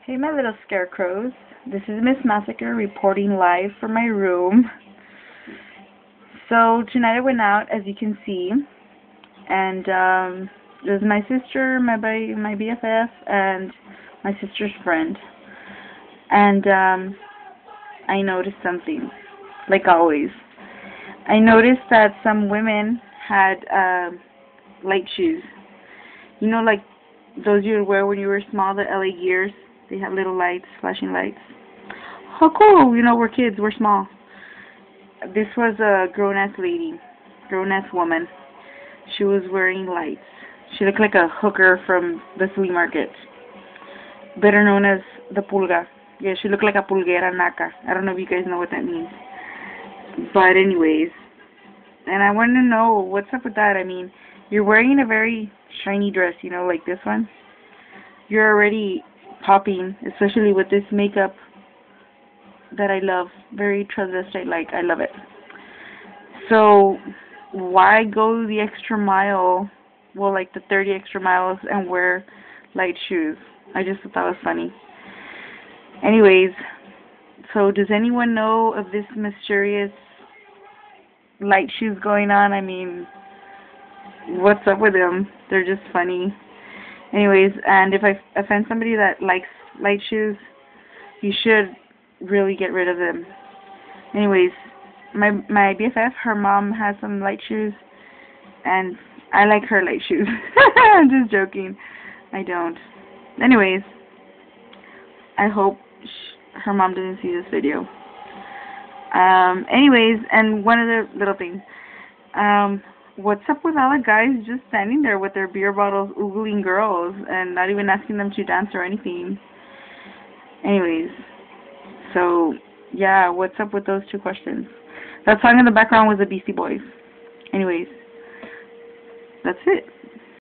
Hey, my little scarecrows. This is Miss Massacre reporting live from my room. So, tonight I went out, as you can see, and it was my sister, my BFF, and my sister's friend. And I noticed something, like always. I noticed that some women had light shoes. You know, like those you would wear when you were small, the LA Gears. They had little lights, flashing lights. How cool! You know, we're kids, we're small. This was a grown-ass lady, grown-ass woman. She was wearing lights. She looked like a hooker from the flea market, better known as the pulga. Yeah, she looked like a pulguera naca. I don't know if you guys know what that means. But anyways, and I want to know, what's up with that? I mean, you're wearing a very shiny dress, you know, like this one. You're already popping, especially with this makeup that I love. Very transvestite-like. I love it. So, why go the extra mile, well, like the 30 extra miles, and wear light shoes? I just thought that was funny. Anyways, so does anyone know of this mysterious light shoes going on? I mean, what's up with them? They're just funny. Anyways, and if I offend somebody that likes light shoes, you should really get rid of them. Anyways, my BFF, her mom has some light shoes, and I like her light shoes. I'm just joking. I don't. Anyways, I hope her mom doesn't see this video. Anyways, and one other little thing. What's up with all the guys just standing there with their beer bottles oogling girls and not even asking them to dance or anything? Anyways, so, yeah, what's up with those two questions? That song in the background was the Beastie Boys. Anyways, that's it.